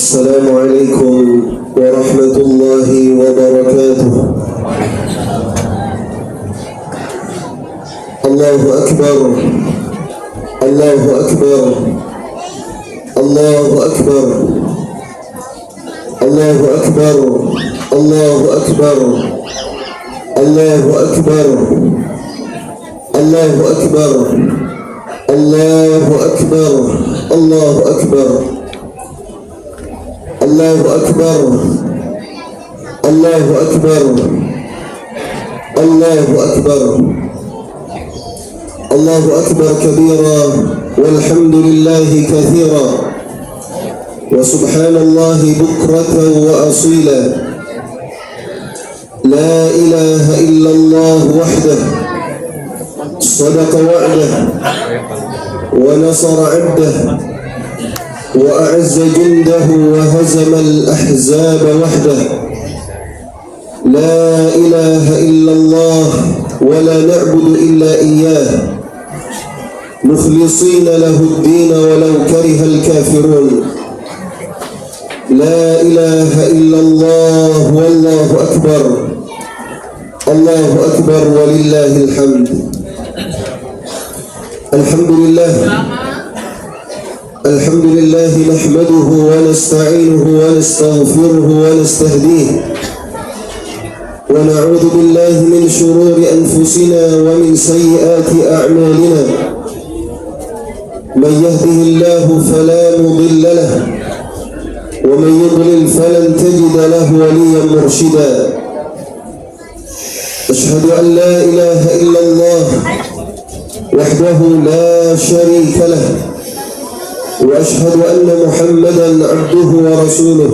السلام عليكم ورحمة الله وبركاته. الله أكبر، الله أكبر، الله أكبر، الله أكبر، الله أكبر، الله أكبر، الله أكبر، الله أكبر، الله أكبر، الله أكبر، الله أكبر، الله أكبر، الله أكبر كبيرا والحمد لله كثيرا وسبحان الله بكرة وأصيلا. لا إله إلا الله وحده صدق وعده ونصر عبده وأعز جنده وهزم الأحزاب وحده. لا إله إلا الله ولا نعبد إلا إياه مخلصين له الدين ولو كره الكافرون. لا إله إلا الله والله أكبر، الله أكبر ولله الحمد. الحمد لله، الحمد لله نحمده ونستعينه ونستغفره ونستهديه ونعوذ بالله من شرور أنفسنا ومن سيئات أعمالنا. من يهده الله فلا مضل له ومن يضلل فلن تجد له وليا مرشدا. أشهد أن لا إله إلا الله وحده لا شريك له وأشهد أن محمدا عبده ورسوله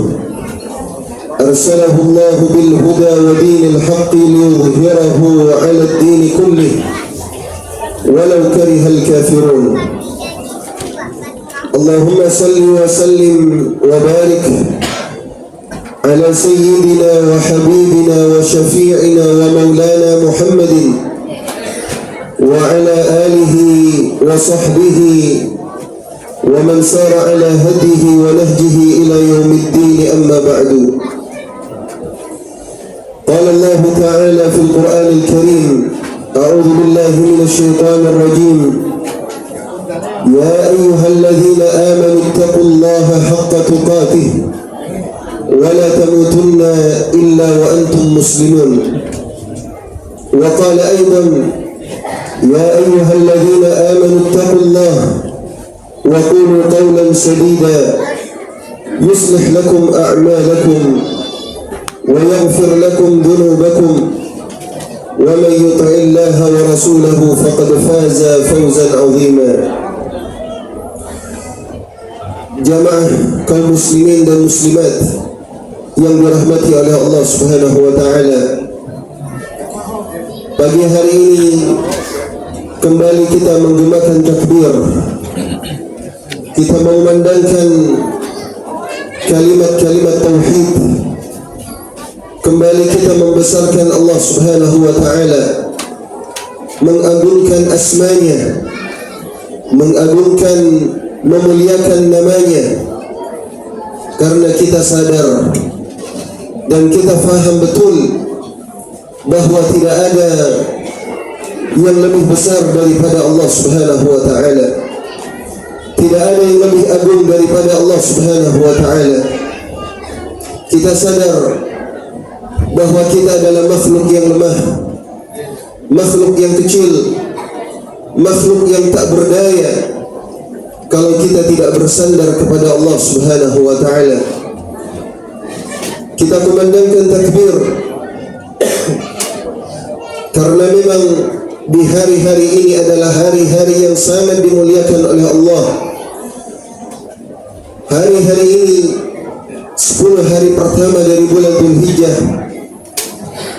أرسله الله بالهدى ودين الحق ليظهره على الدين كله ولو كره الكافرون. اللهم صل وسلم وبارك على سيدنا وحبيبنا وشفيعنا ومولانا محمد وعلى آله وصحبه ومن سار على هديه ونهجه إلى يوم الدين. أما بعد، قال الله تعالى في القرآن الكريم: أعوذ بالله من الشيطان الرجيم: يا أيها الذين آمنوا اتقوا الله حق تقاته ولا تموتن إلا وأنتم مسلمون. وقال أيضا: يا أيها الذين آمنوا اتقوا الله وقولوا قولا سديدا يصلح لكم أعمالكم ويغفر لكم ذنوبكم ومن يطع الله ورسوله فقد فاز فوزا عظيما. Jamaah kaum muslimin dan muslimat yang dirahmati oleh Allah Subhanahu wa taala. Pagi hari ini kembali kita menggemakan takbir. Kita mengumandangkan kalimat-kalimat tauhid. Kembali kita membesarkan Allah Subhanahu wa taala, mengagungkan asmanya, mengagungkan, memuliakan namanya, karena kita sadar dan kita faham betul bahwa tidak ada yang lebih besar daripada Allah Subhanahu wa taala. Tidak ada yang lebih agung daripada Allah Subhanahu wa taala. Kita sadar bahwa kita adalah makhluk yang lemah, makhluk yang kecil, makhluk yang tak berdaya kalau kita tidak bersandar kepada Allah Subhanahu wa taala. Kita kumandangkan takbir karena memang di hari-hari ini adalah hari-hari yang sangat dimuliakan oleh Allah. Hari-hari ini 10 hari pertama dari bulan Dzulhijjah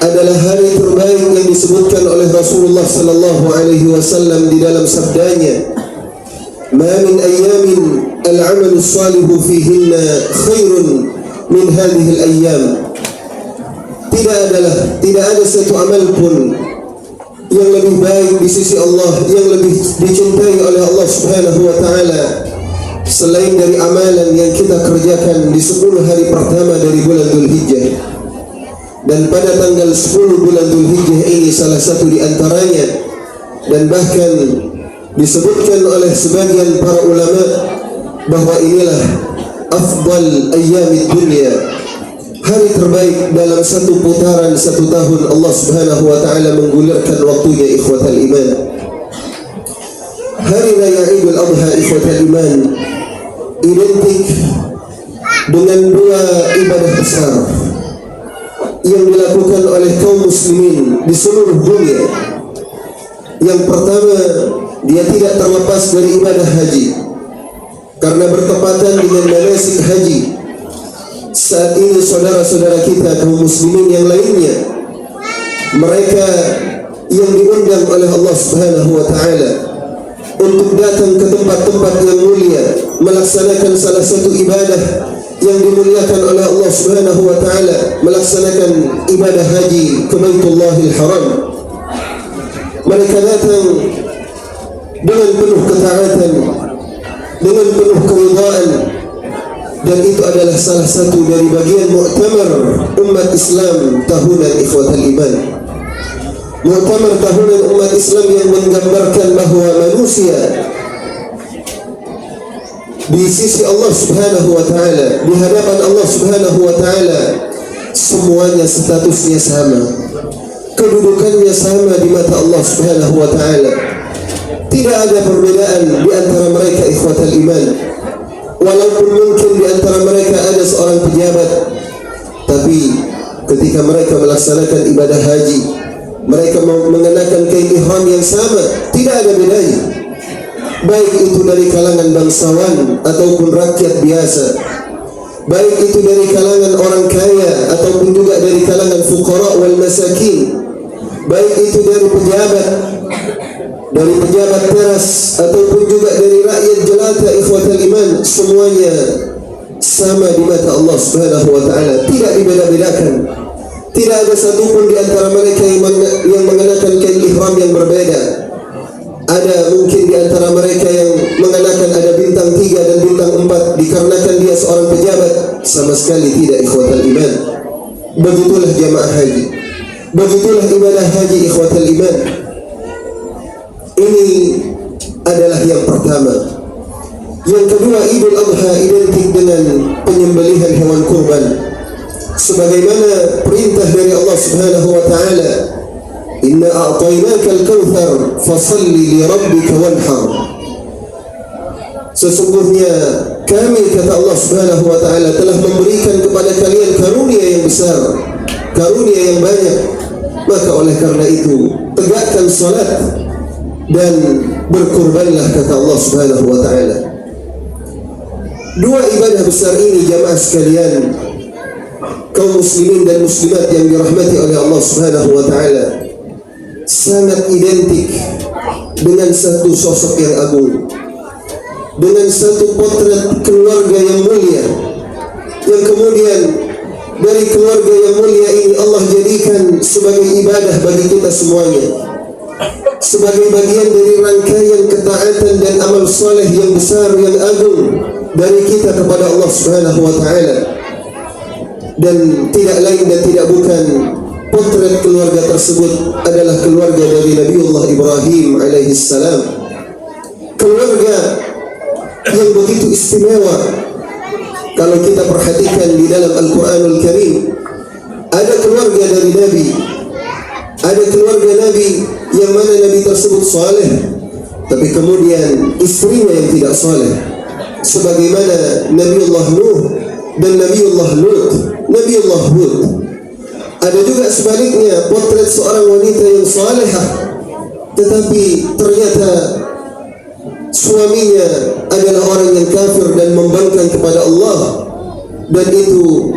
adalah hari terbaik yang disebutkan oleh Rasulullah sallallahu alaihi wasallam di dalam sabdanya: "Ma min ayyamin al-'amalu salihu fihinna khairun min hadhihi al-ayyam." Tidak ada satu amal pun yang lebih baik di sisi Allah, yang lebih dicintai oleh Allah Subhanahu wa taala selain dari amalan yang kita kerjakan di 10 hari pertama dari bulan Dzulhijjah. Dan pada tanggal 10 bulan Dzulhijjah ini salah satu di antaranya, dan bahkan disebutkan oleh sebagian para ulama bahwa inilah afdal ayyamid dunya, hari terbaik dalam satu putaran satu tahun Allah Subhanahu wa taala menggulirkan waktunya, ikhwatal iman. Hari raya Idul Adha, ikhwatal iman, identik dengan dua ibadah besar yang dilakukan oleh kaum muslimin di seluruh dunia. Yang pertama, dia tidak terlepas dari ibadah haji, karena bertepatan dengan manasik haji. Saat ini saudara-saudara kita kaum muslimin yang lainnya, mereka yang diundang oleh Allah Subhanahu wa taala untuk datang ke tempat-tempat yang mulia, melaksanakan salah satu ibadah yang dimuliakan oleh Allah Subhanahu wa taala, melaksanakan ibadah haji ke Baitullahil Haram. Mereka datang dengan penuh ketaatan, dengan penuh keridhaan, dan itu adalah salah satu dari bagian muktamar umat Islam tahunan, ikhwatal iman. Muktamar tahunan umat Islam yang menggambarkan bahwa manusia di sisi Allah Subhanahu wa taala, di hadapan Allah Subhanahu wa taala, semuanya statusnya sama, kedudukannya sama di mata Allah Subhanahu wa taala. Tidak ada perbedaan di antara mereka, ikhwatal iman. Walaupun mungkin di antara mereka ada seorang pejabat, tapi ketika mereka melaksanakan ibadah haji, mereka mengenakan kain ihram yang sama, tidak ada bedanya. Baik itu dari kalangan bangsawan ataupun rakyat biasa, baik itu dari kalangan orang kaya ataupun juga dari kalangan fuqara wal masakin, baik itu dari pejabat teras ataupun juga dari rakyat jelata, ikhwatal iman, semuanya sama di mata Allah Subhanahu wa taala, tidak dibeda-bedakan. Tidak ada satupun di antara mereka yang mengenakan kain ihram yang berbeda. Ada mungkin di antara mereka yang mengenakan ada bintang 3 dan bintang 4 dikarenakan dia seorang pejabat. Sama sekali tidak, ikhwatal iman. Begitulah jamaah haji, begitulah ibadah haji, ikhwatal iman. Ini adalah yang pertama. Yang kedua, Idul Adha identik dengan penyembelihan hewan kurban, sebagaimana perintah dari Allah Subhanahu wa taala, inna a'tainaka al-kautsar fasalli li rabbika wanhar. Sesungguhnya kami, kata Allah Subhanahu wa taala, telah memberikan kepada kalian karunia yang besar, karunia yang banyak. Maka oleh karena itu tegakkan salat dan berkurbanlah, kata Allah Subhanahu wa taala. Dua ibadah besar ini, jamaah sekalian, kaum muslimin dan muslimat yang dirahmati oleh Allah Subhanahu wa taala, sangat identik dengan satu sosok yang agung, dengan satu potret keluarga yang mulia, yang kemudian dari keluarga yang mulia ini Allah jadikan sebagai ibadah bagi kita semuanya, sebagai bagian dari rangkaian ketaatan dan amal soleh yang besar, yang agung dari kita kepada Allah Subhanahu wa taala. Dan tidak lain dan tidak bukan, potret keluarga tersebut adalah keluarga dari Nabiullah Ibrahim alaihi salam. Keluarga yang begitu istimewa. Kalau kita perhatikan di dalam Al-Quranul Karim, ada keluarga dari Nabi, ada keluarga Nabi yang mana Nabi tersebut saleh, tapi kemudian istrinya yang tidak saleh, sebagaimana Nabiullah Nuh dan Nabiullah Lut, Nabiullah Hud. Ada juga sebaliknya, potret seorang wanita yang salehah, tetapi ternyata suaminya adalah orang yang kafir dan membangkang kepada Allah, dan itu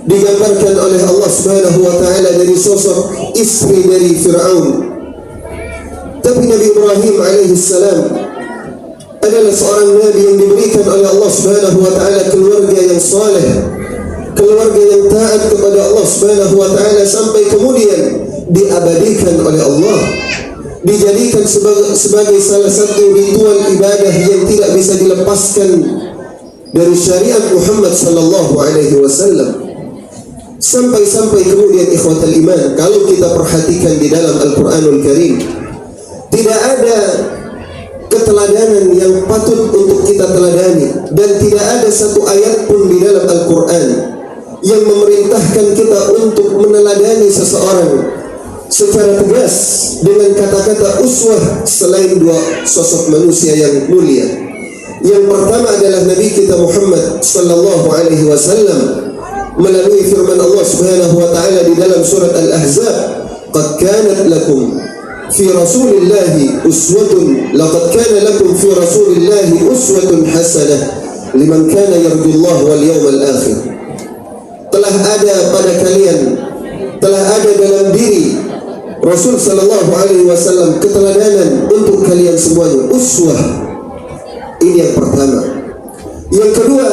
digambarkan oleh Allah Subhanahu wa taala dari sosok istri dari Fir'aun. Tapi Nabi Ibrahim alaihi salam adalah seorang nabi yang diberikan oleh Allah Subhanahu wa taala keluarga yang saleh, keluarga yang taat kepada Allah Subhanahu wa taala, sampai kemudian diabadikan oleh Allah. dijadikan sebagai salah satu ritual ibadah yang tidak bisa dilepaskan dari syariat Muhammad sallallahu alaihi wasallam. Sampai kemudian ikhwatal iman, kalau kita perhatikan di dalam Al-Quranul Karim, tidak ada keteladanan yang patut untuk kita teladani, dan tidak ada satu ayat pun di dalam Al-Quran yang memerintahkan kita untuk meneladani seseorang secara tegas dengan kata-kata uswah selain dua sosok manusia yang mulia. Yang pertama adalah Nabi kita Muhammad sallallahu alaihi wasallam melalui firman Allah Subhanahu wa taala di dalam surat Al-Ahzab, "Qad kanat lakum fi Rasulillahi uswatun laqad kana lakum fi Rasulillahi uswatun hasanah liman kana yarjullaha wal yawmal akhir." Telah ada pada kalian, telah ada dalam diri Rasul sallallahu alaihi wasallam keteladanan untuk kalian semuanya, uswah. Ini yang pertama. Yang kedua,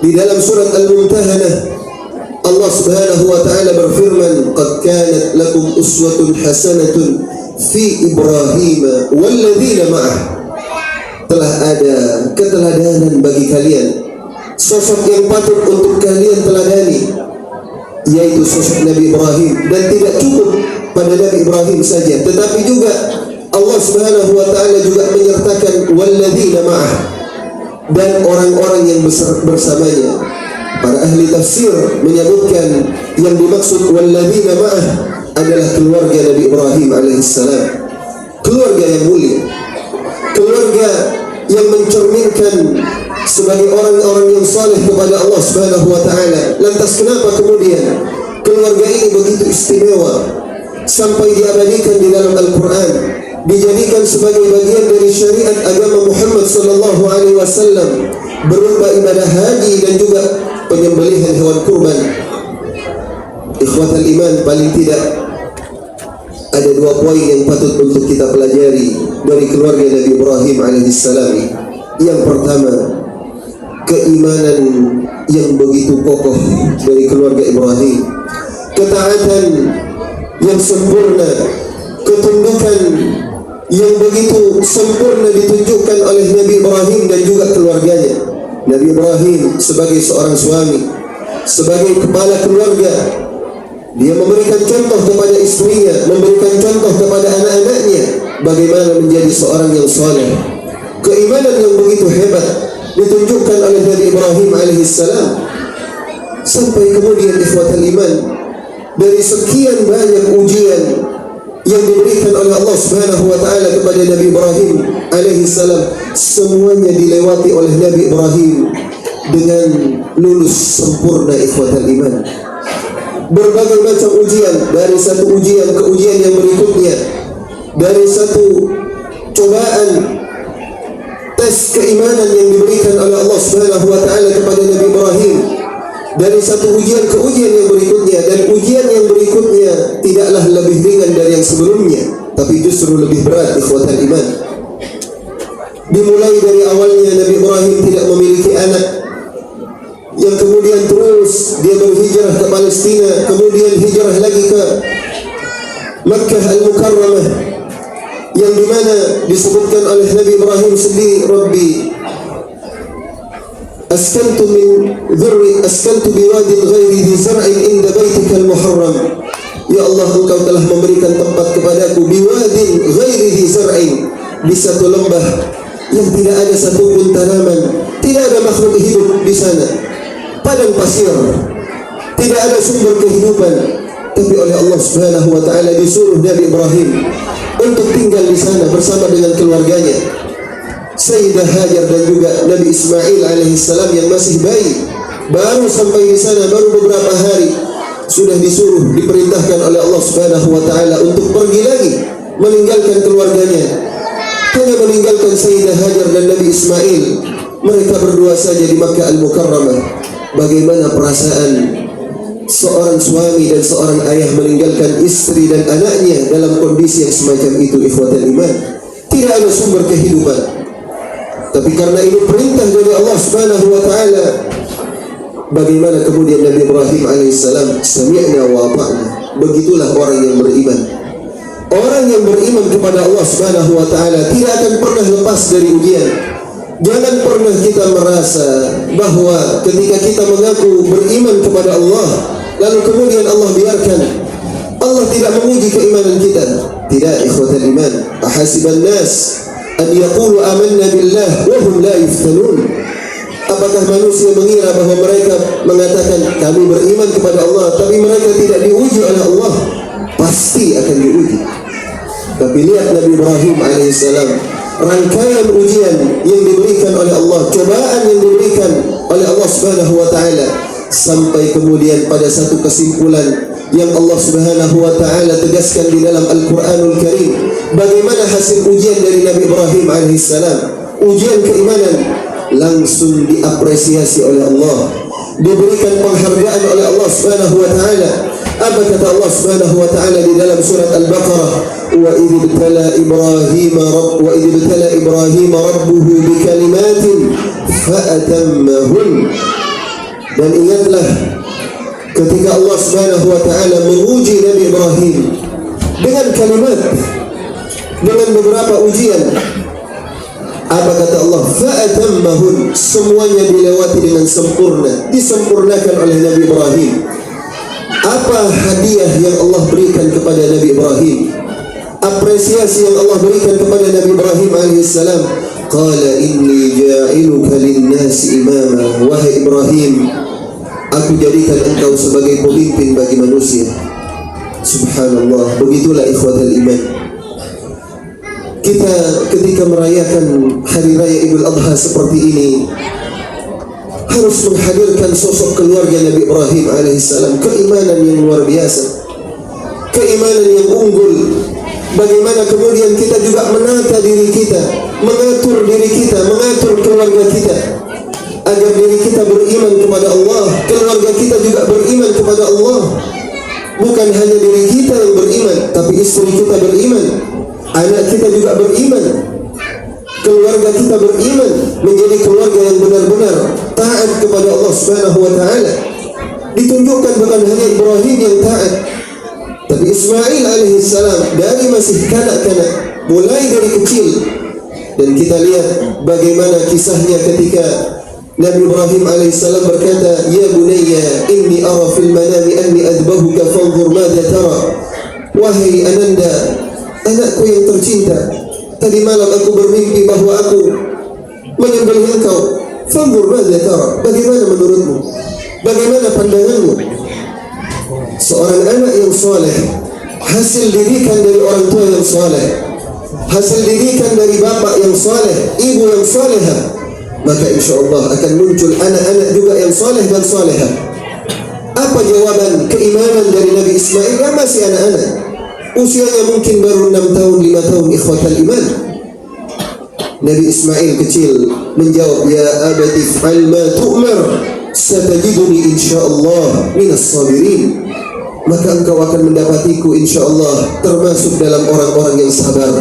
di dalam surat Al-Mumtahanah Allah Subhanahu wa taala berfirman, "Qad kanat lakum uswatun hasanatun fi Ibrahim walladzina ma'ah." Telah ada keteladanan bagi kalian, sosok yang patut untuk kalian teladani, yaitu sosok Nabi Ibrahim. Dan tidak cukup pada Nabi Ibrahim saja, tetapi juga Allah Subhanahu wa taala juga menyertakan walladzina ma'ah, dan orang-orang yang bersamanya. Para ahli tafsir menyebutkan yang dimaksud walladzina ma'ah adalah keluarga Nabi Ibrahim alaihissalam, keluarga yang mulia, keluarga yang mencerminkan sebagai orang-orang yang saleh kepada Allah Subhanahu wa taala. Lantas kenapa kemudian keluarga ini begitu istimewa sampai diabadikan di dalam Al-Quran, dijadikan sebagai bagian dari syariat agama Muhammad sallallahu alaihi wasallam berupa ibadah haji dan juga penyembelihan hewan kurban? Ikhwatal iman, paling tidak ada dua poin yang patut untuk kita pelajari dari keluarga Nabi Ibrahim alaihissalam. Yang pertama, keimanan yang begitu kokoh dari keluarga Ibrahim, ketaatan yang sempurna, ketundukan yang begitu sempurna ditunjukkan oleh Nabi Ibrahim dan juga keluarganya. Nabi Ibrahim sebagai seorang suami, sebagai kepala keluarga, dia memberikan contoh kepada istrinya, memberikan contoh kepada anak-anaknya bagaimana menjadi seorang yang saleh. Keimanan yang begitu hebat ditunjukkan oleh Nabi Ibrahim alaihissalam. Sampai kemudian ikhwatal iman, dari sekian banyak ujian yang diberikan oleh Allah Subhanahu wa taala kepada Nabi Ibrahim alaihissalam, semuanya dilewati oleh Nabi Ibrahim dengan lulus sempurna ikhwatal iman. Berbagai macam ujian, dari satu ujian ke ujian yang berikutnya, dari satu cobaan tes keimanan yang diberikan oleh Allah Subhanahu wa taala kepada Nabi Ibrahim, dari satu ujian ke ujian yang berikutnya, dan ujian yang berikutnya tidaklah lebih ringan dari yang sebelumnya, tapi justru lebih berat ikhwatal iman. Dimulai dari awalnya Nabi Ibrahim tidak memiliki anak, yang kemudian terus dia berhijrah ke Palestina, kemudian hijrah lagi ke Makkah Al-Mukarramah, yang dimana disebutkan oleh Nabi Ibrahim sendiri, "Rabbi askantu biwadin ghairi dhi zar'in inda baitikal muharram." Ya Allah, Engkau telah memberikan tempat kepadaku biwadin ghairi dhi zar'in, di satu lembah yang tidak ada satupun tanaman, tidak ada makhluk hidup di sana, padang pasir, tidak ada sumber kehidupan, tapi oleh Allah Subhanahu wa taala disuruh Nabi Ibrahim untuk tinggal di sana bersama dengan keluarganya, Sayyidah Hajar dan juga Nabi Ismail alaihissalam yang masih bayi. Baru sampai di sana baru beberapa hari, sudah disuruh, diperintahkan oleh Allah Subhanahu wa taala untuk pergi lagi meninggalkan keluarganya, hanya meninggalkan Sayyidah Hajar dan Nabi Ismail. Mereka berdua saja di Makkah Al-Mukarramah. Bagaimana perasaan seorang suami dan seorang ayah meninggalkan istri dan anaknya dalam kondisi yang semacam itu ikhwatal iman? Tidak ada sumber kehidupan, tapi karena ini perintah dari Allah Subhanahu wa taala, bagaimana kemudian Nabi Ibrahim alaihissalam sami'na wa ata'na. Begitulah orang yang beriman. Orang yang beriman kepada Allah Subhanahu wa taala tidak akan pernah lepas dari ujian. Jangan pernah kita merasa bahwa ketika kita mengaku beriman kepada Allah, lalu kemudian Allah biarkan, Allah tidak menguji keimanan kita. Tidak, ikhwatal iman. Ahasiban nas an yaqulu amanna billah wa hum la yuftanun. Apakah manusia mengira bahwa mereka mengatakan kami beriman kepada Allah, tapi mereka tidak diuji oleh Allah? Pasti akan diuji. Tapi lihat Nabi Ibrahim alaihissalam, rangkaian ujian yang diberikan oleh Allah, cobaan yang diberikan oleh Allah Subhanahu wa taala, sampai kemudian pada satu kesimpulan yang Allah Subhanahu wa taala tegaskan di dalam Al-Qur'anul Karim. Bagaimana hasil ujian dari Nabi Ibrahim alaihissalam? Ujian keimanan langsung diapresiasi oleh Allah, diberikan penghargaan oleh Allah Subhanahu wa taala. Apa kata Allah Subhanahu wa taala di dalam surat Al-Baqarah? Wa idh ibtala Ibrahim rabbuhu bikalimatin fa'atammahun. Dan ingatlah ketika Allah Subhanahu wa taala menguji Nabi Ibrahim dengan kalimat, dengan beberapa ujian. Apa kata Allah? Fa'atammahun. Semuanya dilewati dengan sempurna, disempurnakan oleh Nabi Ibrahim. Apa hadiah yang Allah berikan kepada Nabi Ibrahim? Apresiasi yang Allah berikan kepada Nabi Ibrahim alaihissalam. Qala inni ja'iluka lin-nasi imama. Wahai Ibrahim, aku jadikan engkau sebagai pemimpin bagi manusia. Subhanallah. Begitulah ikhwatal iman. Kita ketika merayakan hari raya Idul Adha seperti ini harus menghadirkan sosok keluarga Nabi Ibrahim alaihissalam. Keimanan yang luar biasa, keimanan yang unggul. Bagaimana kemudian kita juga menata diri kita, mengatur diri kita, mengatur keluarga kita agar diri kita beriman kepada Allah, keluarga kita juga beriman kepada Allah. Bukan hanya diri kita yang beriman, tapi istri kita beriman, anak kita juga beriman, keluarga kita beriman, menjadi keluarga yang benar-benar taat kepada Allah Subhanahu wa taala. Ditunjukkan bukan hanya Ibrahim yang taat, tapi Ismail alaihissalam dari masih kanak-kanak, mulai dari kecil. Dan kita lihat bagaimana kisahnya ketika Nabi Ibrahim alaihissalam berkata, "Ya bunayya, inni ara fil manami anni adbahuka fanzur madza tara." Wahai ananda, anakku yang tercinta, tadi malam aku bermimpi bahwa aku menyembelih engkau. Fanzur madza tara. Bagaimana menurutmu? Bagaimana pandanganmu? Seorang anak yang soleh, hasil didikan dari orang tua yang soleh, hasil didikan dari bapak yang soleh, ibu yang solehah, maka insya Allah akan muncul anak-anak juga yang soleh dan solehah. Apa jawaban keimanan dari Nabi Ismail yang masih anak-anak? Usianya mungkin baru 6 tahun, 5 tahun, ikhwatal iman. Nabi Ismail kecil menjawab, "Ya abati fa'al ma tu'mar, satajiduni insyaallah minas sabirin." Maka engkau akan mendapatiku insyaallah termasuk dalam orang-orang yang sabar.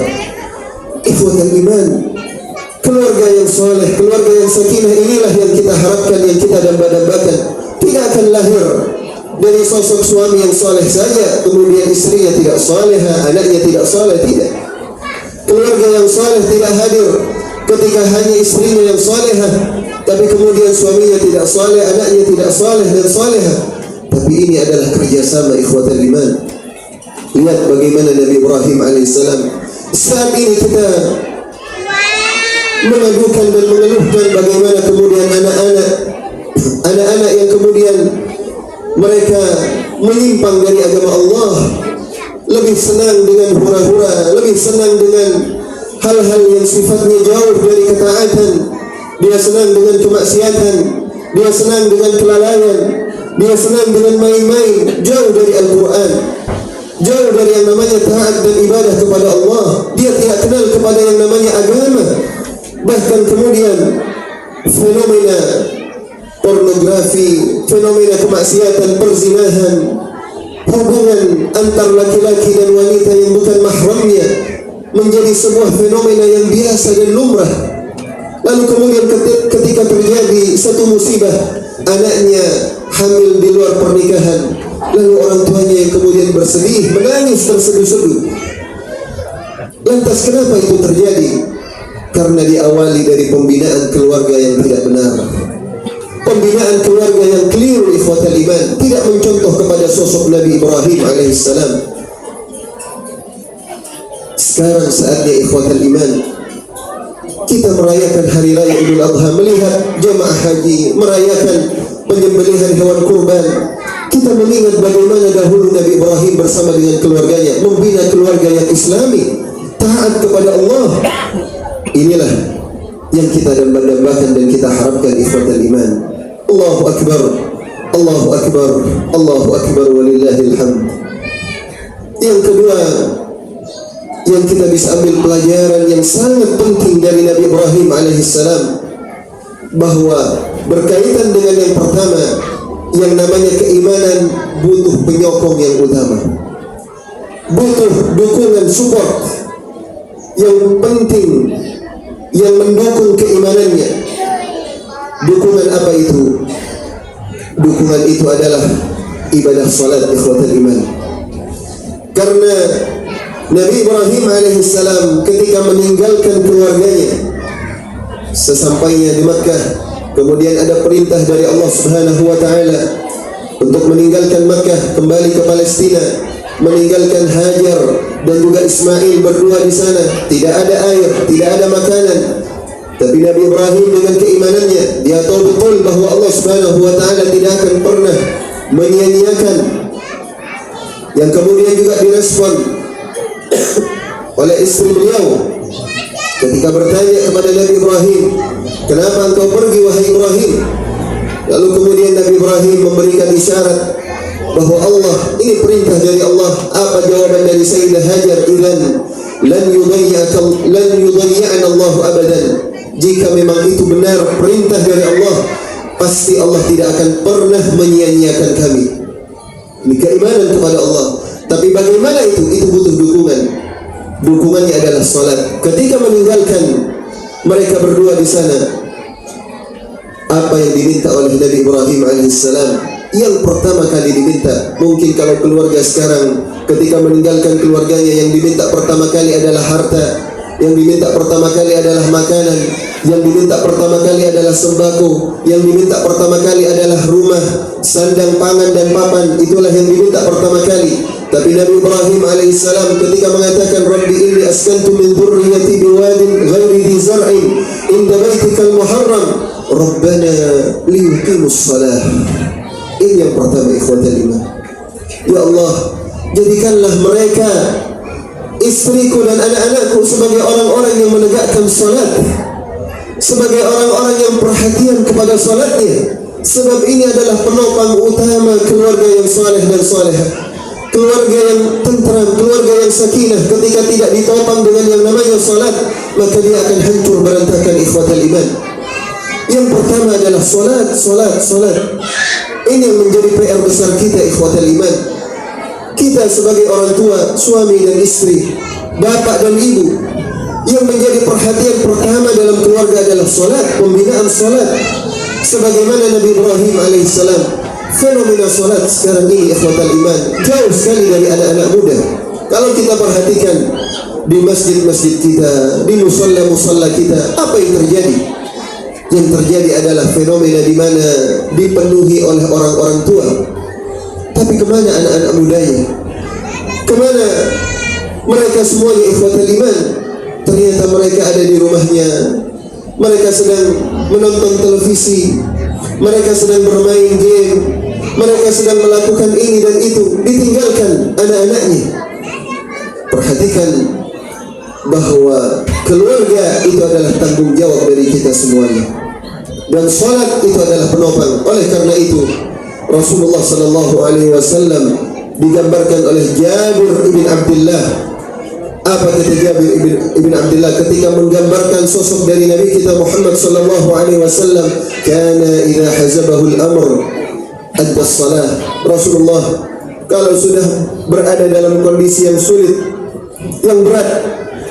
Ikhwatal iman, keluarga yang soleh, keluarga yang sakinah, inilah yang kita harapkan, yang kita damba-dambakan. Tidak akan lahir dari sosok suami yang soleh saja, kemudian istrinya tidak solehah, anaknya tidak soleh. Tidak. Keluarga yang soleh tidak hadir ketika hanya istrinya yang solehah, tapi kemudian suaminya tidak soleh, anaknya tidak soleh dan solehah. Tapi ini adalah kerjasama ikhwatal iman. Lihat bagaimana Nabi Ibrahim alaihissalam. Saat ini kita mengadukan dan mengeluhkan bagaimana kemudian anak-anak yang kemudian mereka menyimpang dari agama Allah, lebih senang dengan hura-hura, lebih senang dengan hal-hal yang sifatnya jauh dari ketaatan. Dia senang dengan kemaksiatan, dia senang dengan kelalaian, dia senang dengan main-main, jauh dari Al-Quran, jauh dari yang namanya taat dan ibadah kepada Allah. Dia tidak kenal kepada yang namanya agama. Bahkan kemudian fenomena pornografi, fenomena kemaksiatan, perzinahan, hubungan antar laki-laki dan wanita yang bukan mahramnya menjadi sebuah fenomena yang biasa dan lumrah. Lalu kemudian ketika terjadi satu musibah, anaknya hamil di luar pernikahan, lalu orang tuanya yang kemudian bersedih, menangis terseduh-seduh. Lantas kenapa itu terjadi? Karena diawali dari pembinaan keluarga yang tidak benar, pembinaan keluarga yang keliru, ikhwatal iman, tidak mencontoh kepada sosok Nabi Ibrahim alaihissalam. Sekarang saatnya ikhwatal iman kita merayakan hari raya Idul Adha, melihat jemaah haji merayakan penyembelihan hewan kurban. Kita mengingat bagaimana dahulu Nabi Ibrahim bersama dengan keluarganya membina keluarga yang islami, taat kepada Allah. Inilah yang kita dambakan dan kita harapkan ikhwatal iman. Allahu Akbar, Allahu Akbar, Allahu Akbar, walillahil hamd. Yang kedua yang kita bisa ambil pelajaran yang sangat penting dari Nabi Ibrahim alaihissalam, bahwa berkaitan dengan yang pertama, yang namanya keimanan butuh penyokong yang utama, butuh dukungan support yang penting yang mendukung keimanannya. Dukungan apa itu? Dukungan itu adalah ibadah salat, ikhwatal iman. Karena Nabi Ibrahim alaihissalam ketika meninggalkan keluarganya, sesampainya di Makkah, kemudian ada perintah dari Allah Subhanahu wa taala untuk meninggalkan Makkah, kembali ke Palestina, meninggalkan Hajar dan juga Ismail berdua di sana. Tidak ada air, tidak ada makanan. Tapi Nabi Ibrahim dengan keimanannya, dia tahu betul bahwa Allah Subhanahu wa taala tidak akan pernah menyia-nyiakan. Yang kemudian juga direspon oleh istri beliau ketika bertanya kepada Nabi Ibrahim, kenapa engkau pergi wahai Ibrahim? Lalu kemudian Nabi Ibrahim memberikan isyarat bahwa Allah, ini perintah dari Allah. Apa jawaban dari Sayyidah Hajar? Idzan lan yudayya'ana Allah abadan. Jika memang itu benar perintah dari Allah, pasti Allah tidak akan pernah menyia-nyiakan kami. Ini keimanan kepada Allah. Tapi bagaimana itu? Itu butuh dukungan. Dukungannya adalah salat. Ketika meninggalkan mereka berdua di sana, apa yang diminta oleh Nabi Ibrahim alaihissalam? Yang pertama kali diminta, mungkin kalau keluarga sekarang ketika meninggalkan keluarganya, yang diminta pertama kali adalah harta, yang diminta pertama kali adalah makanan, yang diminta pertama kali adalah sembako, yang diminta pertama kali adalah rumah, sandang, pangan dan papan. Itulah yang diminta pertama kali. Tapi Nabi Ibrahim alaihissalam ketika mengatakan, Rabbi inni askantu min dhurriyyati biwadin ghairi dhi zar'in inda baitikal muharram Rabbana liyuqimus shalah. Ini yang pertama, ikhwatal iman. Ya Allah, jadikanlah mereka, istriku dan anak-anakku, sebagai orang-orang yang menegakkan salat, sebagai orang-orang yang perhatian kepada salatnya. Sebab ini adalah penopang utama keluarga yang saleh dan salehah, keluarga yang tentram, keluarga yang sakinah. Ketika tidak ditopang dengan yang namanya salat, maka dia akan hancur berantakan, ikhwatal iman. Yang pertama adalah salat, salat, salat. Ini yang menjadi PR besar kita, ikhwatal iman. Kita sebagai orang tua, suami dan istri, bapak dan ibu, yang menjadi perhatian pertama dalam keluarga adalah salat, pembinaan salat. Sebagaimana Nabi Ibrahim alaihissalam, fenomena salat sekarang ini, ikhwatal iman, jauh sekali dari anak-anak muda. Kalau kita perhatikan di masjid-masjid kita, di musalla-musalla kita, apa yang terjadi? Yang terjadi adalah fenomena di mana dipenuhi oleh orang-orang tua. Tapi kemana anak-anak mudanya? Kemana mereka semuanya, ikhwatal iman? Ternyata mereka ada di rumahnya, mereka sedang menonton televisi, mereka sedang bermain game, mereka sedang melakukan ini dan itu, ditinggalkan anak-anaknya. Perhatikan bahwa keluarga itu adalah tanggung jawab dari kita semuanya, dan salat itu adalah penopang. Oleh karena itu Rasulullah sallallahu alaihi wasallam digambarkan oleh Jabir ibn Abdullah. Apa kata Jabir ibn Abdullah ketika menggambarkan sosok dari Nabi kita Muhammad sallallahu alaihi wasallam? Kana idza hazabahu al-amr adda as-salah. Rasulullah kalau sudah berada dalam kondisi yang sulit, yang berat,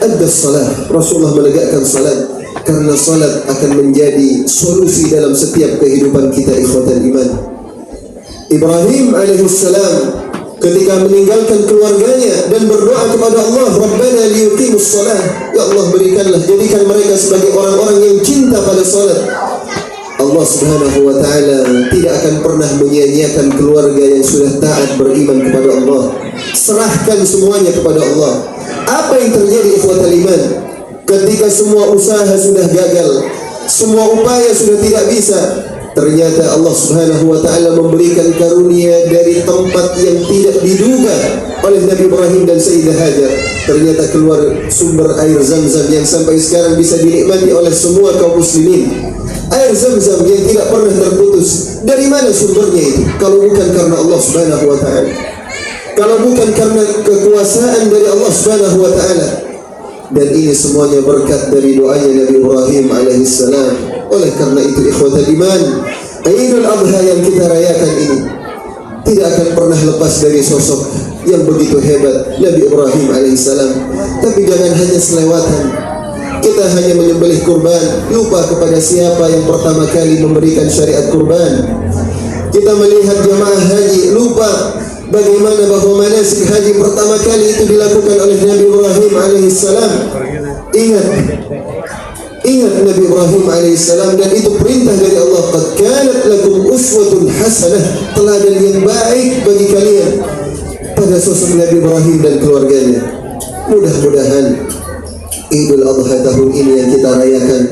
adda as-salah. Rasulullah menegakkan salat, karena salat akan menjadi solusi dalam setiap kehidupan kita, ikhwatal iman. Ibrahim alaihissalam ketika meninggalkan keluarganya dan berdoa kepada Allah, Rabbana liyuqimus shalah, ya Allah berikanlah, jadikan mereka sebagai orang-orang yang cinta pada salat. Allah Subhanahu wa taala tidak akan pernah menyia-nyiakan keluarga yang sudah taat beriman kepada Allah. Serahkan semuanya kepada Allah. Apa yang terjadi ikhwatal iman ketika semua usaha sudah gagal, semua upaya sudah tidak bisa? Ternyata Allah Subhanahu wa taala memberikan karunia dari tempat yang tidak diduga oleh Nabi Ibrahim dan Sayyidah Hajar. Ternyata keluar sumber air Zam-Zam yang sampai sekarang bisa dinikmati oleh semua kaum muslimin. Air Zam-Zam yang tidak pernah terputus. Dari mana sumbernya itu? Kalau bukan karena Allah Subhanahu wa taala. Kalau bukan karena kekuasaan dari Allah Subhanahu wa taala. Dan ini semuanya berkat dari doanya Nabi Ibrahim alaihissalam. Oleh karena itu ikhwatal iman, Idul Adha yang kita rayakan ini tidak akan pernah lepas dari sosok yang begitu hebat Nabi Ibrahim alaihissalam. Tapi jangan hanya selewatan. Kita hanya menyembelih kurban, lupa kepada siapa yang pertama kali memberikan syariat kurban. Kita melihat jamaah haji, lupa bagaimana bahwa manasik haji pertama kali itu dilakukan oleh Nabi Ibrahim alaihissalam. Ingat Nabi Ibrahim alaihissalam, dan itu perintah dari Allah. Qad kanat lakum uswatun hasanah, teladan yang baik bagi kalian pada sosok Nabi Ibrahim dan keluarganya. Mudah-mudahan Idul Adha tahun ini yang kita rayakan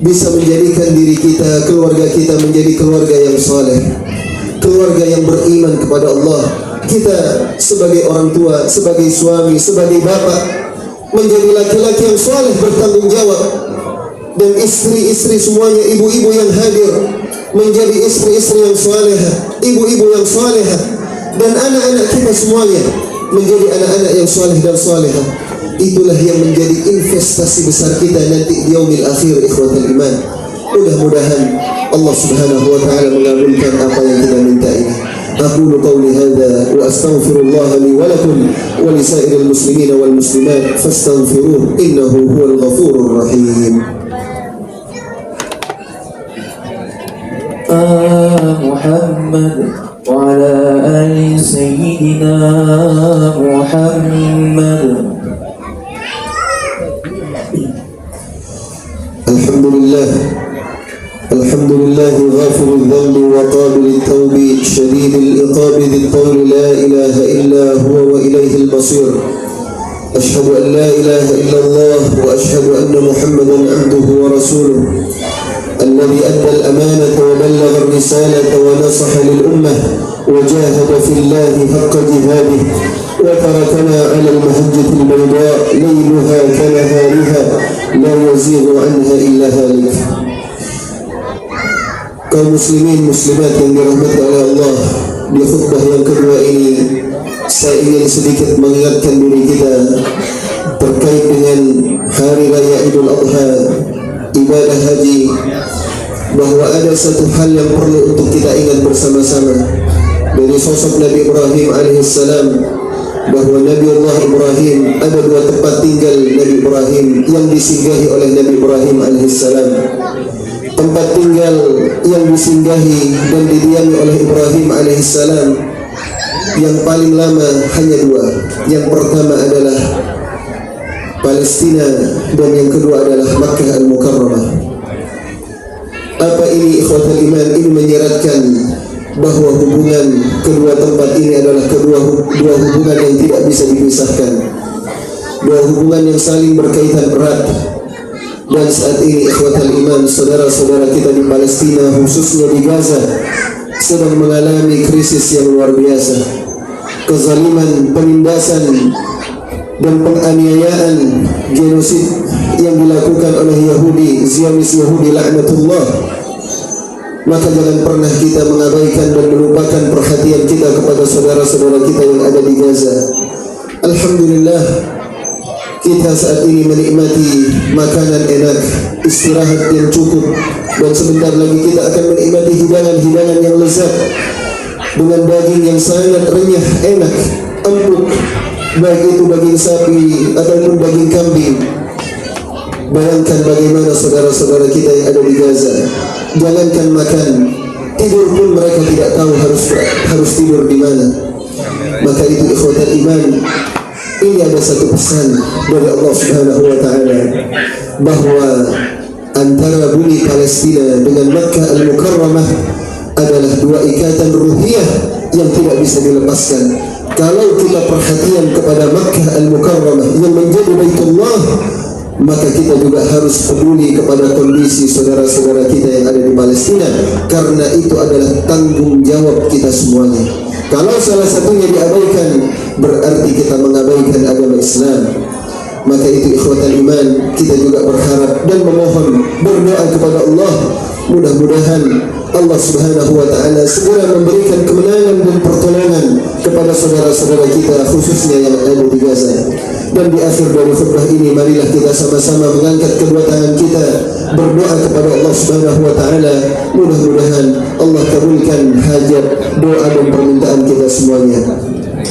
bisa menjadikan diri kita, keluarga kita menjadi keluarga yang saleh, keluarga yang beriman kepada Allah. Kita sebagai orang tua, sebagai suami, sebagai bapak menjadi laki-laki yang saleh bertanggung jawab, dan istri-istri semuanya, ibu-ibu yang hadir menjadi istri-istri yang salehah, ibu-ibu yang salehah, dan anak-anak kita semuanya menjadi anak-anak yang saleh dan salehah. Itulah yang menjadi investasi besar kita nanti di yaumil akhir ikhwatal iman. Mudah-mudahan Allah Subhanahu wa taala mengabulkan apa yang kita minta ini. Aqulu qawli hadza wa astaghfirullah li wa lakum wa li sa'iril muslimin wal muslimat fastaghfiruhu innahu huwal ghafurur rahim. Muhammad wa ala ali sayyidina Muhammad. الحمد لله غافر الذنب وقابل التوب شديد العقاب ذي الطول لا إله إلا هو وإليه المصير. أشهد أن لا إله إلا الله وأشهد أن محمدا عبده ورسوله الذي أدى الأمانة وبلغ الرسالة ونصح للأمة وجاهد في الله حق جهاده وتركنا على المحجة البيضاء ليلها كنهارها لا يزيغ عنها إلا هالك. Kaum muslimin muslimat yang dirahmati oleh Allah, di khutbah yang kedua ini saya ingin sedikit mengingatkan diri kita terkait dengan hari raya Idul Adha, ibadah haji, bahwa ada satu hal yang perlu untuk kita ingat bersama-sama dari sosok Nabi Ibrahim alaihissalam, bahwa Nabi Allah Ibrahim ada dua tempat tinggal Nabi Ibrahim yang disinggahi oleh Nabi Ibrahim alaihissalam. Tempat tinggal yang disinggahi dan didiami oleh Ibrahim alaihissalam yang paling lama hanya dua. Yang pertama adalah Palestina dan yang kedua adalah Makkah Al-Mukarramah. Apa ini ikhwatul iman? Ini menyeratkan bahwa hubungan kedua tempat ini adalah dua hubungan yang tidak bisa dipisahkan, dua hubungan yang saling berkaitan erat. Dan saat ini ikhwatul iman, saudara-saudara kita di Palestina, khususnya di Gaza, sedang mengalami krisis yang luar biasa. Kezaliman, penindasan dan penganiayaan, genosid yang dilakukan oleh Yahudi, Zionis Yahudi laknatullah. Maka jangan pernah kita mengabaikan dan melupakan perhatian kita kepada saudara-saudara kita yang ada di Gaza. Alhamdulillah, kita saat ini menikmati makanan enak, istirahat yang cukup, dan sebentar lagi kita akan menikmati hidangan-hidangan yang lezat dengan daging yang sangat renyah, enak, empuk, baik itu daging sapi ataupun daging kambing. Bayangkan bagaimana saudara-saudara kita yang ada di Gaza, jangankan makan, tidur pun mereka tidak tahu harus tidur di mana. Maka itu ikhwatal iman, ini ada satu pesan dari Allah Subhanahu wa taala bahwa antara bumi Palestina dengan Makkah Al-Mukarramah adalah dua ikatan ruhiyah yang tidak bisa dilepaskan. Kalau kita perhatian kepada Makkah Al-Mukarramah yang menjadi Baitullah, maka kita juga harus peduli kepada kondisi saudara-saudara kita yang ada di Palestina, karena itu adalah tanggung jawab kita semuanya. Kalau salah satunya diabaikan, berarti kita mengabaikan agama Islam. Maka itu ikhwatal iman, kita juga berharap dan memohon, berdoa kepada Allah, mudah-mudahan Allah Subhanahu wa taala segera memberikan kemenangan dan pertolongan kepada saudara-saudara kita, khususnya yang ada di Gaza. Dan di akhir dari khutbah ini, marilah kita sama-sama mengangkat kedua tangan kita, berdoa kepada Allah Subhanahu wa taala, mudah-mudahan Allah kabulkan hajat, doa dan permintaan kita semuanya.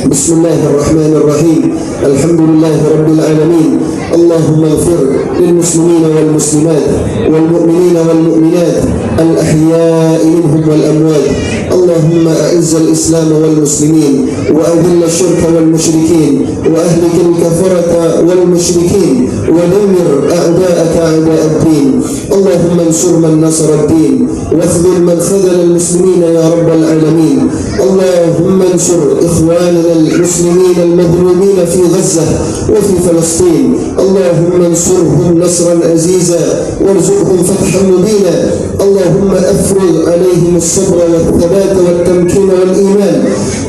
Bismillahirrahmanirrahim. Alhamdulillahirabbil alamin. Allahumma ighfir lil muslimina wal muslimat wal mu'minina wal mu'minat al ahya'i minhum wal amwat. Allahumma a'izz al islam wal muslimin wa adhill al shirka wal mushrikin wa ahlik al kafarata wal mushrikin wa dammir a'da'aka a'da' ad-din. Allahumma ansur man nasara ad-din wa akhdhil man khadhala al muslimina ya rabbal alamin. Allahumma ansur ikhwanana المسلمين المظلومين في غزة وفي فلسطين. اللهم انصرهم نصرا عزيزا وارزقهم فتحا مبينا. اللهم افرغ عليهم الصبر والثبات والتمكين والإيمان.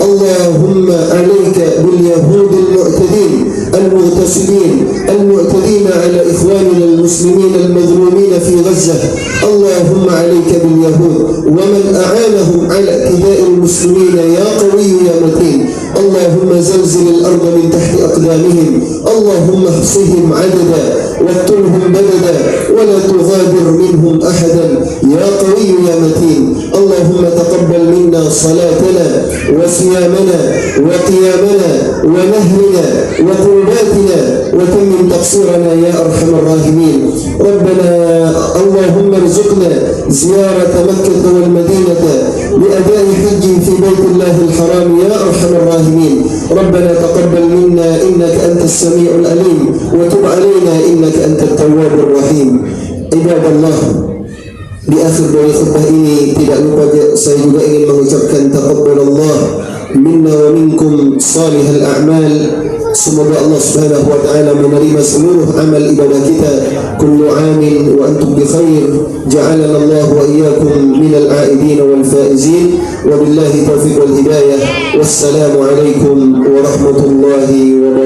اللهم عليك باليهود المعتدين المغتصبين المعتدين على إخواننا المسلمين المظلومين في غزة. اللهم عليك باليهود ومن أعانهم على اعتداء المسلمين يا قوي يا متين. اللهم زلزل الأرض من تحت أقدامهم. اللهم احصهم عددا واقتلهم بددا ولا تغادر منهم أحدا يا قوي يا متين. اللهم تقبل منا صلاتنا وصيامنا وقيامنا ونهرنا وقرباتنا وتمم تقصيرنا يا أرحم الراحمين. ربنا اللهم ارزقنا زيارة مكة والمدينة لأداء حج في بيت الله الحرام يا أرحم الراحمين. ربنا تقبل منا إنك أنت السميع العليم وتب علينا إنك أنت التواب الرحيم. عباد الله, di akhir dari khutbah ini tidak lupa saya juga ingin mengucapkan taqabbalallah minna wa minkum salihal a'mal. Semoga Allah Subhanahu wa taala menerima seluruh amal ibadah kita. Kullu amin wa antum bi khair. Ja'alana Allah wa iyyakum minal a'idin wal faizin. Wabillahi taufiq wal hidayah. Wassalamu alaikum warahmatullahi wabarakatuh.